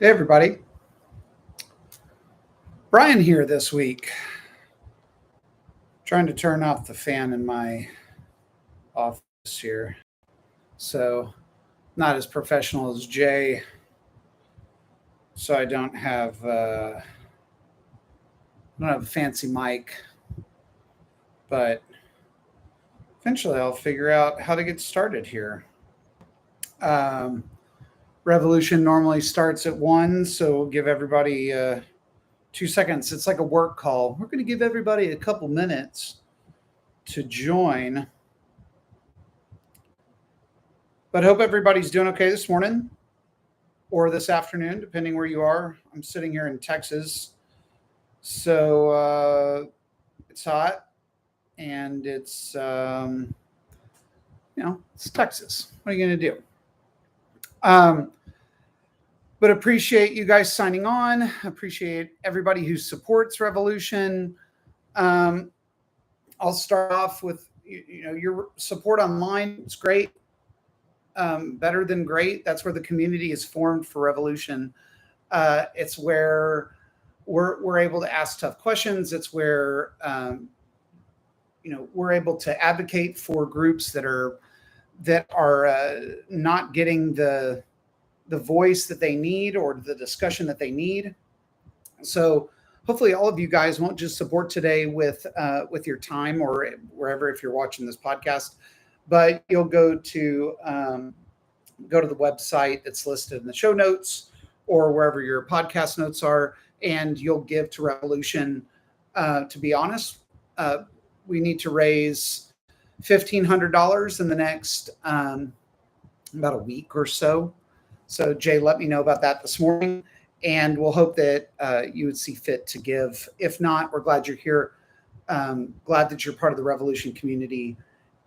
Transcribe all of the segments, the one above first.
Hey, everybody. Brian here this week. Trying to turn off the fan in my office here. So, not as professional as Jay. So, I don't have a fancy mic, but eventually I'll figure out how to get started here. Um, Revolution normally starts at 1, so we'll give everybody 2 seconds. It's like a work call. We're going to give everybody a couple minutes to join. But hope everybody's doing okay this morning or this afternoon, depending where you are. I'm sitting here in Texas. So it's hot and it's Texas. What are you going to do? But appreciate you guys signing on. Appreciate everybody who supports Revolution. I'll start off with your support online. It's great, better than great. That's where the community is formed for Revolution. It's where we're able to ask tough questions. It's where we're able to advocate for groups that are not getting the voice that they need or the discussion that they need. So hopefully all of you guys won't just support today with your time or wherever, if you're watching this podcast, but you'll go to the website that's listed in the show notes or wherever your podcast notes are, and you'll give to Revolution. To be honest, we need to raise $1,500 in the next about a week or so. So Jay let me know about that this morning, and we'll hope that you would see fit to give. If not, we're glad you're here. Glad that you're part of the Revolution community.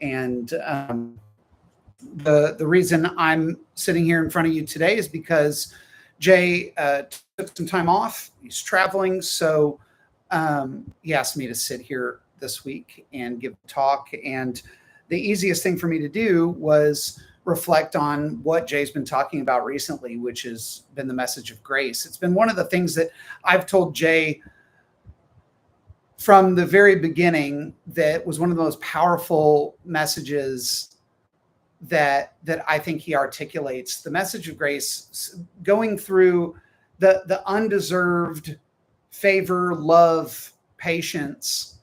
And the reason I'm sitting here in front of you today is because Jay took some time off. He's traveling, so he asked me to sit here this week and give a talk. And the easiest thing for me to do was reflect on what Jay's been talking about recently, which has been the message of grace. It's been one of the things that I've told Jay from the very beginning that was one of the most powerful messages that I think he articulates. The message of grace, going through the undeserved favor, love, patience,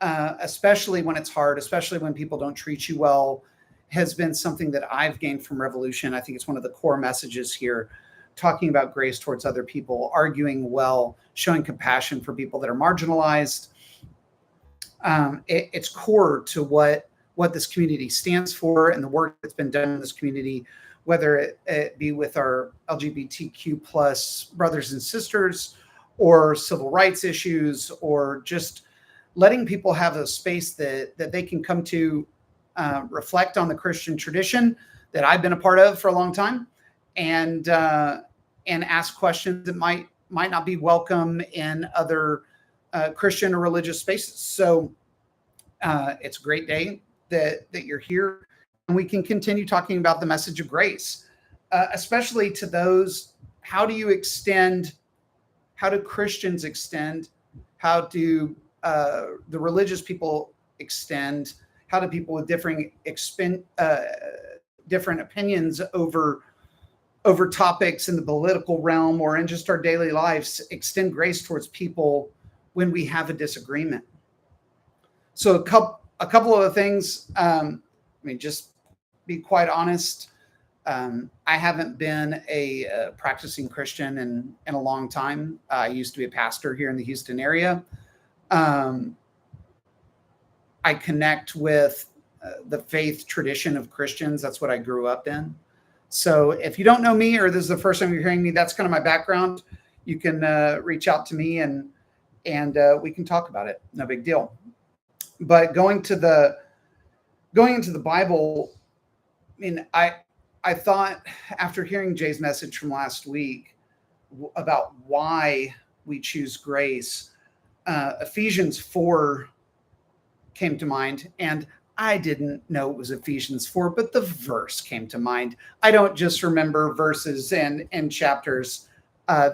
especially when it's hard, especially when people don't treat you well, has been something that I've gained from Revolution. I think it's one of the core messages here, talking about grace towards other people, arguing well, showing compassion for people that are marginalized. It's core to what this community stands for and the work that's been done in this community, whether it be with our LGBTQ plus brothers and sisters or civil rights issues, or just letting people have a space that they can come to, reflect on the Christian tradition that I've been a part of for a long time, and ask questions that might not be welcome in other Christian or religious spaces. So it's a great day that you're here, and we can continue talking about the message of grace, especially to those. How do Christians extend? How do the religious people extend? How do people with different opinions over topics in the political realm or in just our daily lives extend grace towards people when we have a disagreement? So a couple of the things. Just be quite honest. I haven't been a practicing Christian in a long time. I used to be a pastor here in the Houston area. I connect with the faith tradition of Christians. That's what I grew up in. So if you don't know me, or this is the first time you're hearing me, that's kind of my background. You can reach out to me and we can talk about it. No big deal. But going into the Bible, I thought, after hearing Jay's message from last week about why we choose grace, Ephesians 4 came to mind, and I didn't know it was Ephesians 4, but the verse came to mind. I don't just remember verses and chapters.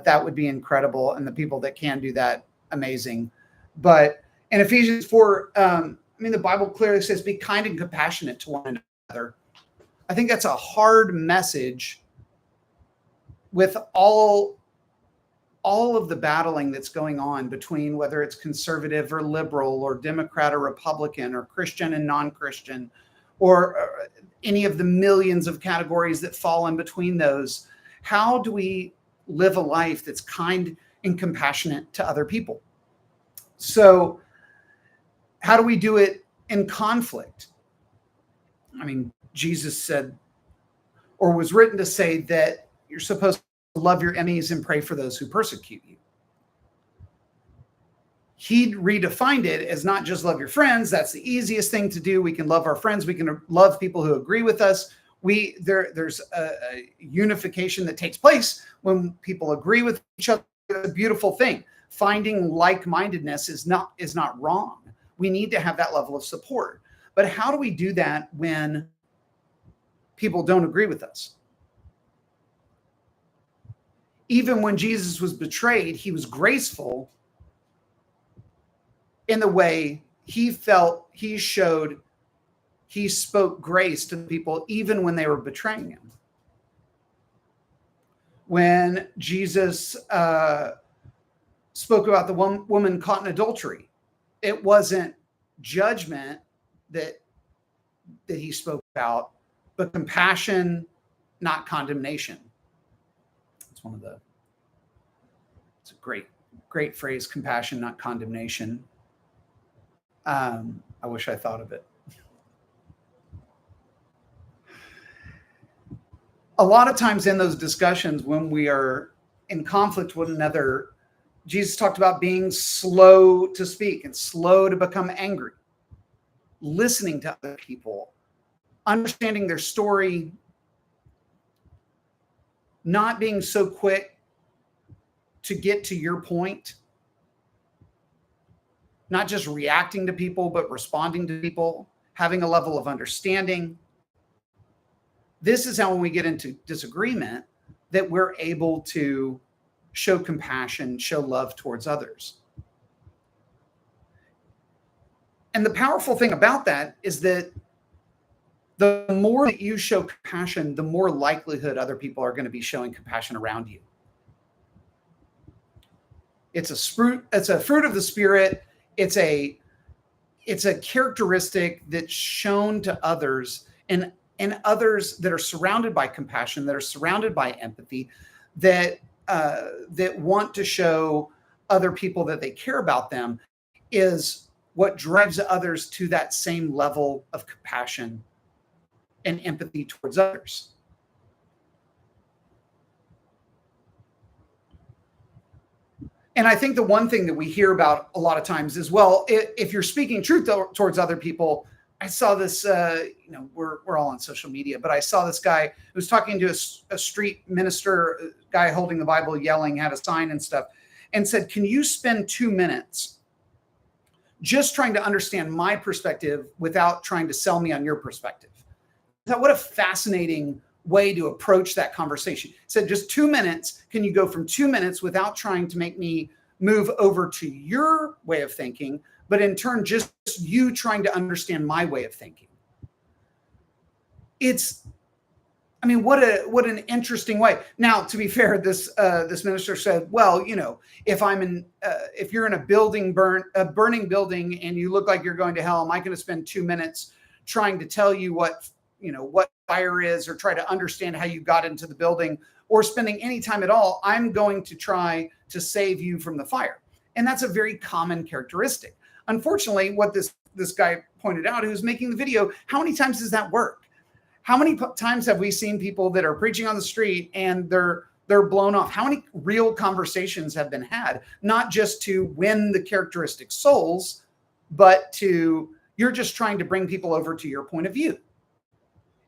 that would be incredible. And the people that can do that, amazing. But in Ephesians 4, the Bible clearly says, be kind and compassionate to one another. I think that's a hard message with all of the battling that's going on between whether it's conservative or liberal or Democrat or Republican or Christian and non-Christian or any of the millions of categories that fall in between those. How do we live a life that's kind and compassionate to other people? So how do we do it in conflict? I mean, Jesus said, or was written to say, that you're supposed to love your enemies and pray for those who persecute you. He redefined it as not just love your friends. That's the easiest thing to do. We can love our friends. We can love people who agree with us. There's a unification that takes place when people agree with each other. It's a beautiful thing. Finding like-mindedness is not wrong. We need to have that level of support. But how do we do that when people don't agree with us? Even when Jesus was betrayed, he was graceful in the way he felt, he spoke grace to the people even when they were betraying him. When Jesus spoke about the one woman caught in adultery, it wasn't judgment that he spoke about, but compassion, not condemnation. It's a great phrase, compassion, not condemnation. I wish I thought of it. A lot of times in those discussions, when we are in conflict with one another, Jesus talked about being slow to speak and slow to become angry, listening to other people, understanding their story, not being so quick to get to your point, not just reacting to people, but responding to people, having a level of understanding. This is how, when we get into disagreement, that we're able to show compassion, show love towards others. And the powerful thing about that is that the more that you show compassion, the more likelihood other people are going to be showing compassion around you. It's a fruit of the Spirit. It's a characteristic that's shown to others, and others that are surrounded by compassion, that are surrounded by empathy, that want to show other people that they care about them, is what drives others to that same level of compassion and empathy towards others. And I think the one thing that we hear about a lot of times is, well, if you're speaking truth towards other people, I saw this, we're all on social media, but I saw this guy who was talking to a street minister, guy holding the Bible, yelling, had a sign and stuff, and said, can you spend 2 minutes just trying to understand my perspective without trying to sell me on your perspective? What a fascinating way to approach that conversation. He said, just 2 minutes. Can you go from 2 minutes without trying to make me move over to your way of thinking, but in turn, just you trying to understand my way of thinking? What an interesting way. Now, to be fair, this minister said, well, if you're in a burning building and you look like you're going to hell, am I going to spend 2 minutes trying to tell you what fire is, or try to understand how you got into the building, or spending any time at all? I'm going to try to save you from the fire. And that's a very common characteristic. Unfortunately, what this guy pointed out, who's making the video, how many times does that work? How many times have we seen people that are preaching on the street and they're blown off? How many real conversations have been had, not just to win the characteristic souls, but you're just trying to bring people over to your point of view?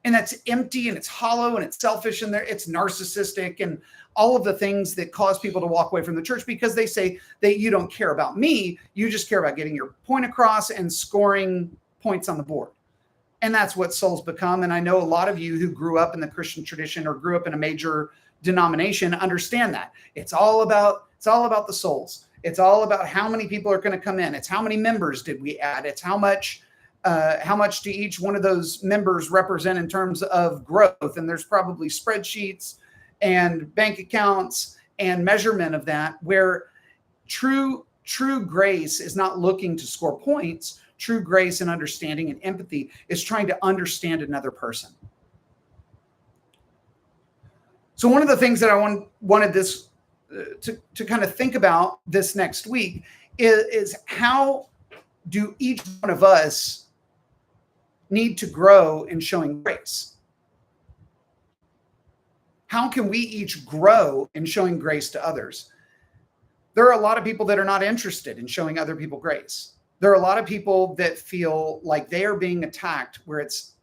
And that's empty, and it's hollow, and it's selfish, and it's narcissistic, and all of the things that cause people to walk away from the church, because they say that you don't care about me. You just care about getting your point across and scoring points on the board. And that's what soul's become. And I know a lot of you who grew up in the Christian tradition or grew up in a major denomination understand that. It's all about the souls. It's all about how many people are going to come in. It's how many members did we add. It's how much do each one of those members represent in terms of growth. And there's probably spreadsheets and bank accounts and measurement of that, where true grace is not looking to score points. True grace and understanding and empathy is trying to understand another person. So one of the things that I wanted this to kind of think about this next week is how do each one of us need to grow in showing grace? How can we each grow in showing grace to others? There are a lot of people that are not interested in showing other people grace. There are a lot of people that feel like they are being attacked, where it's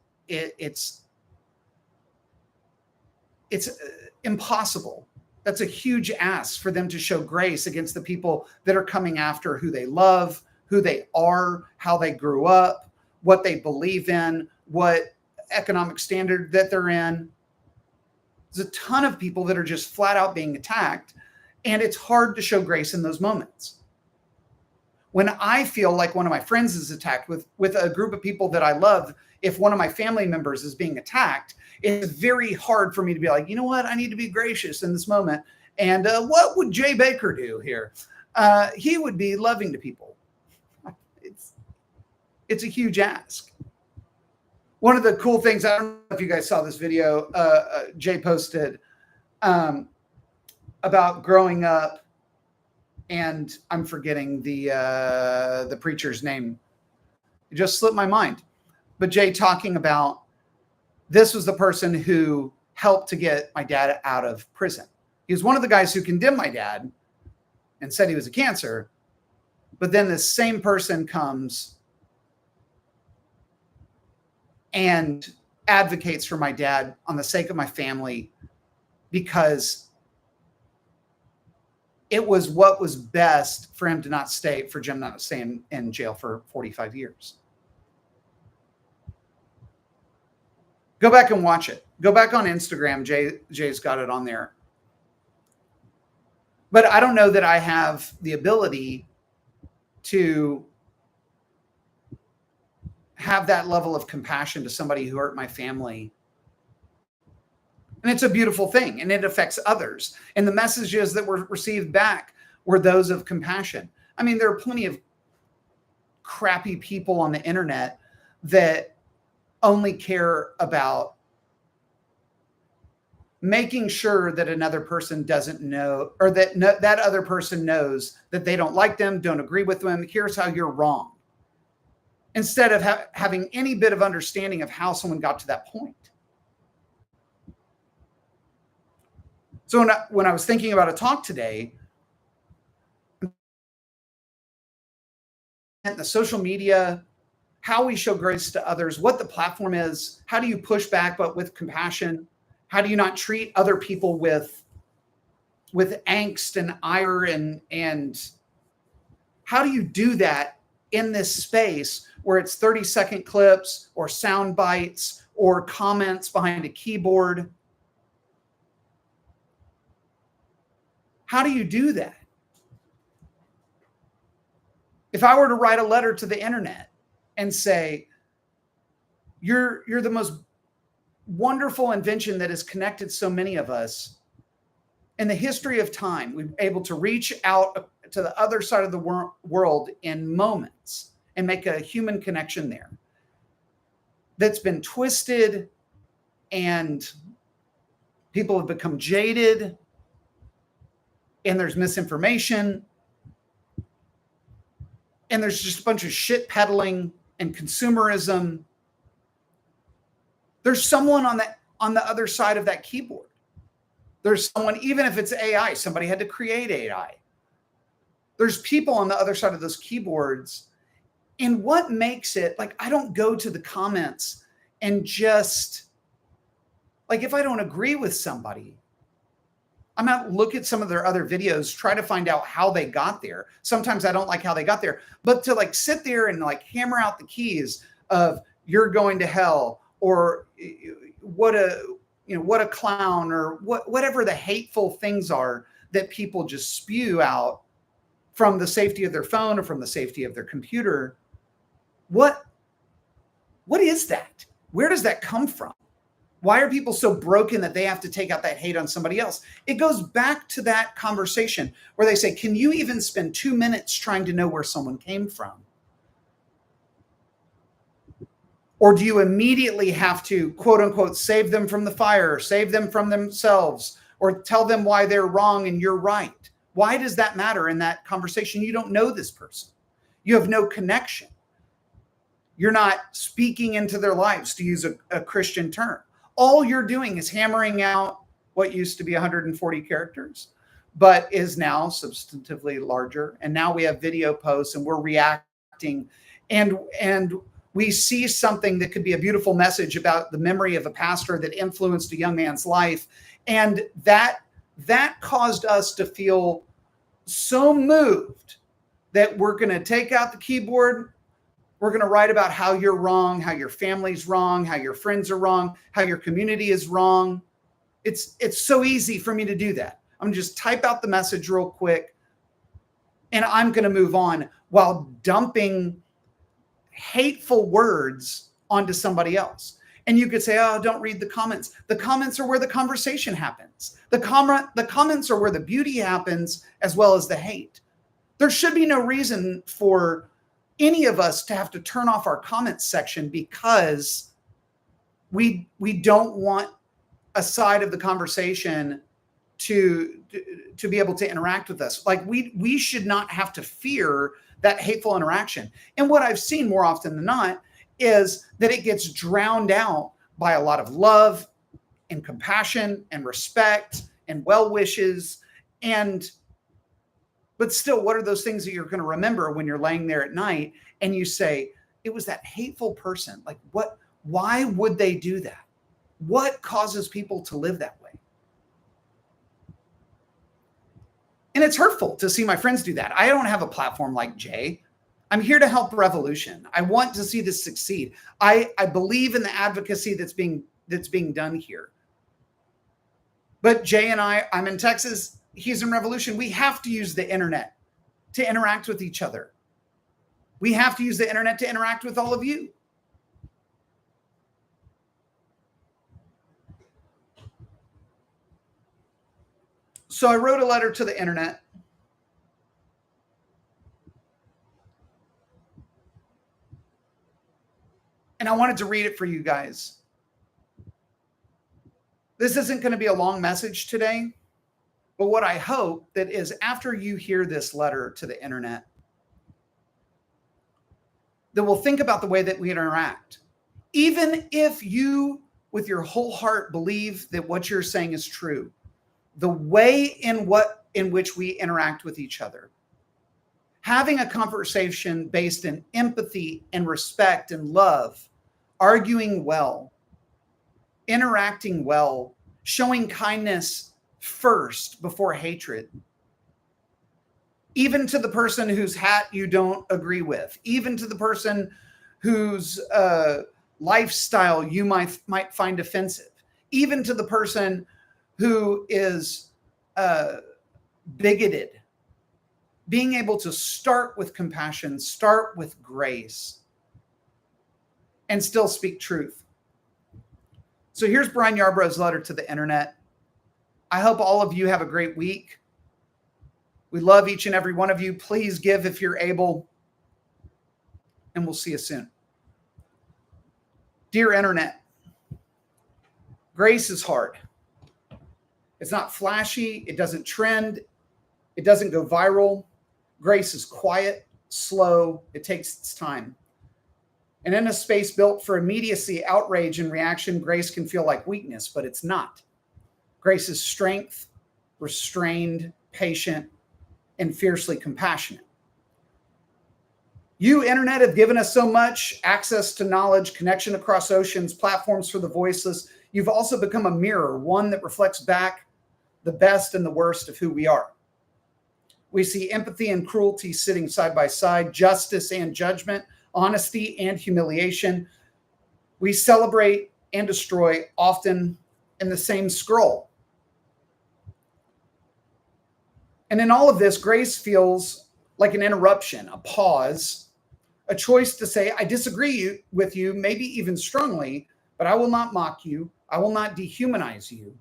impossible. That's a huge ask for them to show grace against the people that are coming after who they love, who they are, how they grew up, what they believe in, what economic standard that they're in. There's a ton of people that are just flat out being attacked, and it's hard to show grace in those moments. When I feel like one of my friends is attacked with a group of people that I love, if one of my family members is being attacked, it's very hard for me to be like, you know what, I need to be gracious in this moment. And what would Jay Baker do here? He would be loving to people. It's a huge ask. One of the cool things, I don't know if you guys saw this video, Jay posted about growing up, and I'm forgetting the preacher's name. It just slipped my mind. But Jay talking about, this was the person who helped to get my dad out of prison. He was one of the guys who condemned my dad and said he was a cancer. But then this same person comes and advocates for my dad on the sake of my family, because it was what was best for him to not stay, for Jim not to stay in jail for 45 years. Go back and watch it. Go back on Instagram. Jay's got it on there. But I don't know that I have the ability to have that level of compassion to somebody who hurt my family. And it's a beautiful thing, and it affects others. And the messages that were received back were those of compassion. I mean, there are plenty of crappy people on the internet that only care about making sure that another person doesn't know, or that other person knows that they don't like them, don't agree with them. Here's how you're wrong. Instead of having any bit of understanding of how someone got to that point. So when I was thinking about a talk today, and the social media, how we show grace to others, what the platform is, how do you push back but with compassion? How do you not treat other people with angst and ire, and how do you do that in this space where it's 30-second clips or sound bites or comments behind a keyboard? How do you do that? If I were to write a letter to the internet and say, you're the most wonderful invention that has connected so many of us in the history of time, we've been able to reach out to the other side of the world in moments and make a human connection there that's been twisted, and people have become jaded, and there's misinformation, and there's just a bunch of shit peddling and consumerism. There's someone on the other side of that keyboard. There's someone, even if it's AI, somebody had to create AI. There's people on the other side of those keyboards. And what makes it, like, I don't go to the comments and just, like, if I don't agree with somebody, I'm not look at some of their other videos, try to find out how they got there. Sometimes I don't like how they got there, but to like sit there and like hammer out the keys of you're going to hell, or what a clown, or whatever the hateful things are that people just spew out from the safety of their phone or from the safety of their computer. What is that? Where does that come from? Why are people so broken that they have to take out that hate on somebody else? It goes back to that conversation where they say, can you even spend 2 minutes trying to know where someone came from? Or do you immediately have to, quote unquote, save them from the fire, save them from themselves, or tell them why they're wrong and you're right? Why does that matter in that conversation? You don't know this person. You have no connection. You're not speaking into their lives, to use a Christian term. All you're doing is hammering out what used to be 140 characters, but is now substantively larger. And now we have video posts and we're reacting, and we see something that could be a beautiful message about the memory of a pastor that influenced a young man's life. And that caused us to feel so moved that we're going to take out the keyboard. We're going to write about how you're wrong, how your family's wrong, how your friends are wrong, how your community is wrong. It's so easy for me to do that. I'm just type out the message real quick and I'm going to move on while dumping hateful words onto somebody else. And you could say, oh, don't read the comments. The comments are where the conversation happens. The comments are where the beauty happens, as well as the hate. There should be no reason for any of us to have to turn off our comments section because we don't want a side of the conversation to be able to interact with us. Like we should not have to fear that hateful interaction. And what I've seen more often than not is that it gets drowned out by a lot of love and compassion and respect and well wishes. But still, what are those things that you're going to remember when you're laying there at night and you say, it was that hateful person? Like why would they do that? What causes people to live that way? And it's hurtful to see my friends do that. I don't have a platform like Jay. I'm here to help Revolution. I want to see this succeed. I believe in the advocacy that's being done here. But Jay and I'm in Texas, he's in Revolution. We have to use the internet to interact with each other. We have to use the internet to interact with all of you. So I wrote a letter to the internet. And I wanted to read it for you guys. This isn't going to be a long message today, but what I hope that is after you hear this letter to the internet, that we'll think about the way that we interact. Even if you, with your whole heart, believe that what you're saying is true, the way in which we interact with each other, having a conversation based in empathy and respect and love, arguing well, interacting well, showing kindness first before hatred, even to the person whose hat you don't agree with, even to the person whose lifestyle you might find offensive, even to the person who is bigoted. Being able to start with compassion, start with grace, and still speak truth. So here's Brian Yarbrough's letter to the internet. I hope all of you have a great week. We love each and every one of you. Please give if you're able, and we'll see you soon. Dear internet, grace is hard. It's not flashy. It doesn't trend. It doesn't go viral. Grace is quiet, slow. It takes its time. And in a space built for immediacy, outrage, and reaction, grace can feel like weakness, but it's not. Grace is strength, restrained, patient, and fiercely compassionate. You, internet, have given us so much access to knowledge, connection across oceans, platforms for the voiceless. You've also become a mirror, one that reflects back the best and the worst of who we are. We see empathy and cruelty sitting side by side, justice and judgment, honesty and humiliation. We celebrate and destroy often in the same scroll. And in all of this, grace feels like an interruption, a pause, a choice to say, I disagree with you, maybe even strongly, but I will not mock you. I will not dehumanize you.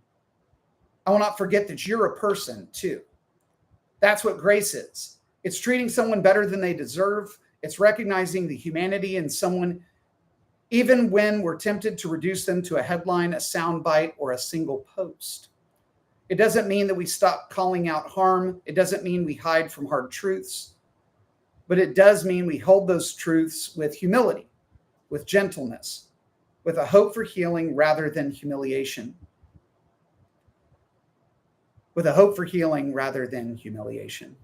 I will not forget that you're a person too. That's what grace is. It's treating someone better than they deserve. It's recognizing the humanity in someone, even when we're tempted to reduce them to a headline, a soundbite, or a single post. It doesn't mean that we stop calling out harm. It doesn't mean we hide from hard truths. But it does mean we hold those truths with humility, with gentleness, with a hope for healing rather than humiliation. With a hope for healing rather than humiliation.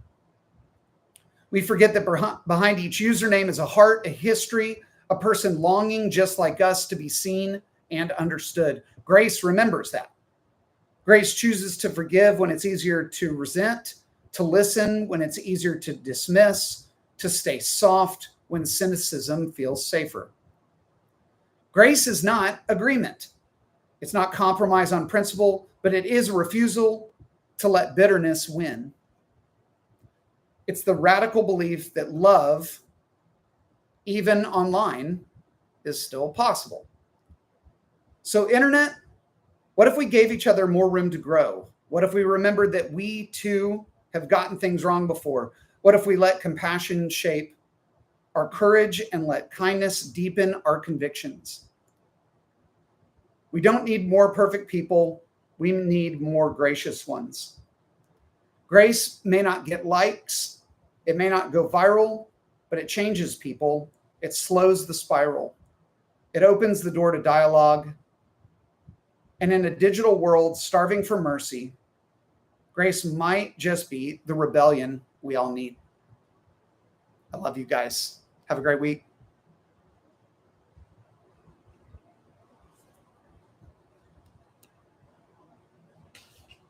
We forget that behind each username is a heart, a history, a person longing just like us to be seen and understood. Grace remembers that. Grace chooses to forgive when it's easier to resent, to listen when it's easier to dismiss, to stay soft when cynicism feels safer. Grace is not agreement. It's not compromise on principle, but it is a refusal to let bitterness win. It's the radical belief that love, even online, is still possible. So, internet, what if we gave each other more room to grow? What if we remembered that we too have gotten things wrong before? What if we let compassion shape our courage and let kindness deepen our convictions? We don't need more perfect people. We need more gracious ones. Grace may not get likes. It may not go viral, but it changes people. It slows the spiral. It opens the door to dialogue. And in a digital world starving for mercy, grace might just be the rebellion we all need. I love you guys. Have a great week.